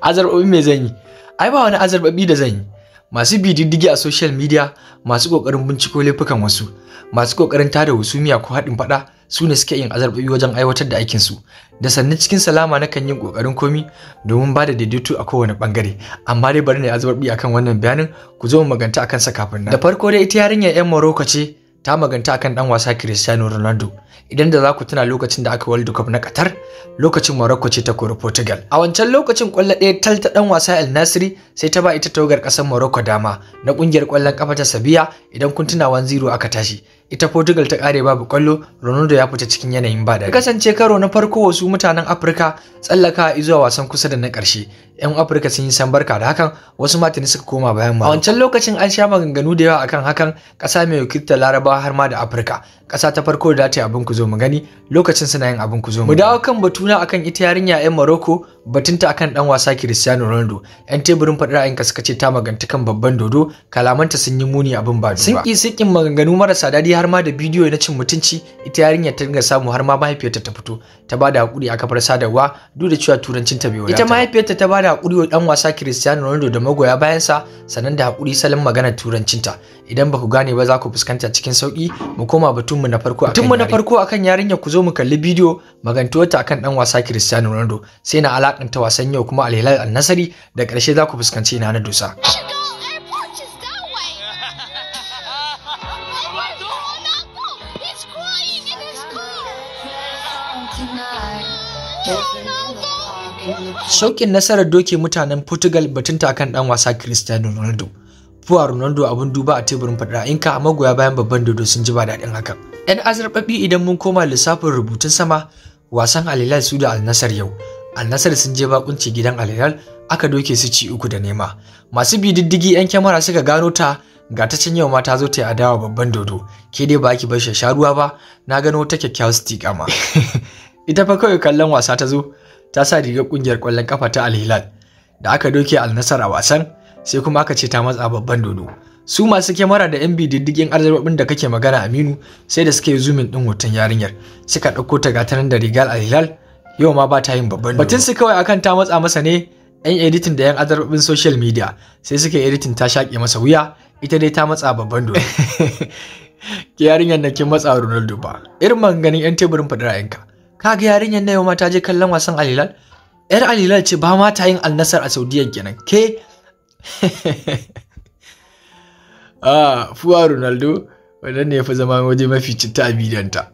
Azarbabi me zan yi? Ai ba wani azarbabi da zan yi. Masu bididdigi a social media, masu kokarin binciko laifukan wasu, masu kokarin tada husumiya ko haɗin faɗa su ne suke yin azarbabi wajen aiwatar da aikin su. Da sannan cikin salama na kan yin kokarin komi domin ba da daidaito a kowane bangare. Amma dai bari ne azarbabi akan wannan bayanin, ku zo mu maganta akan sa kafin nan. Da farko dai ita yarinyar 'yan Morocco ce, ta maganta akan dan wasa Cristiano Ronaldo. Idan da za ku tuna lokacin da aka World Cup na Qatar, lokacin Morocco ce ta kori Portugal. A wancan lokacin kwallo ɗaya tal ta dan wasa El Nasri sai ta ba ita tawagar ƙasar Morocco dama na ƙungiyar ƙwallon ƙafa ta Sevilla. Idan kun tuna 1-0 aka tashi. Ita Portugal ta kare babu kwallo, Ronaldo ya fita cikin yanayin ba daɗi. Kasance karo na farko wasu mutanen Afirka tsallaka zuwa wasan kusa da na ƙarshe. 'Yan Afirka sun yi sambarka da hakan, wasu matani suka koma bayan Morocco. A wancan lokacin an sha maganganu da yawa akan hakan, ƙasa mai wakiltar Larabawa har ma da Afirka. Ƙasa ta farko da ta yi abin ku zo mu gani, lokacin suna yin abin ku zo mu dawo kan batuna akan ita yarinya 'yan Morocco, batunta akan dan wasa Cristiano Ronaldo. 'Yan teburin faɗi ra'ayinka suka ce ta maganta kan babban dodo, kalamanta sun yi muni abin ba duba. Sun maganganu marasa daɗi har ma da bidiyo na cin mutunci. Ita yarinyar ta dinga samu har ma mahaifiyarta ta fito ta bada hakuri a kafar sadarwa duk da cewa turancin ta bai wadata. Ita mahaifiyarta ta bada hakuri wa dan wasa Cristiano Ronaldo da magoya bayansa, sannan da hakuri salon maganar turancinta. Idan ba ku gane ba za ku fuskanta cikin sauki. Mu koma batunmu na farko akan yarinyar, ku zo mu kalli bidiyo magantuwarta akan dan wasa Cristiano Ronaldo, sai na alakanta wasan yau kuma Al Hilal Al Nassr, da ƙarshe za ku fuskanci ina na dosa. Shauƙin nasarar doke mutanen Portugal batunta akan dan wasa Cristiano Ronaldo. Fuwa Ronaldo abun duba a teburin faɗa'inka, magoya bayan babban dodo sun ji ba daɗin hakan. 'Yan azarbaɓi idan mun koma lissafin rubutun sama, wasan Al Hilal su da Al Nassr yau. Al Nassr sun je bakunci gidan Al Hilal, aka doke su ci 3-0. Masu bididdigi 'yan kyamara suka gano ta, ga ta can yau ma ta zo ta yi adawa babban dodo. Ke dai ba ki bar sha ruwa ba, na gano ta kyakkyawar stiƙa ma. Ita fa kawai kallon wasa ta zo, ta sa rigar kungiyar ƙwallon kafa ta Al Hilal. Da aka doke Al Nassr a wasan, sai kuma aka ce ta matsa babban dodo. Su masu kyamara da 'yan bididdigin arzababin da kake magana Aminu, sai da suka yi zoomin din hoton yarinyar, suka ɗauko ta gatanan da rigar Al Hilal, yau ma ba ta yin babban dodo. Batun su kawai akan ta matsa masa ne, 'yan editing da 'yan arzababin social media sai suka yi editing ta shaƙe masa wuya, ita dai ta matsa babban dodo. Ke yarinyar na kin matsa Ronaldo ba. Irin maganganun 'yan teburin faɗi ra'ayinka. Kaga yarinyar na yau ma ta je kallon wasan Al Hilal? 'Yar Al Hilal ce ba ma ta yin Al Nassr a Saudiya kenan. Ke Fuwa Ronaldo wannan ne ya fi zama waje mafi citta a bidiyonta.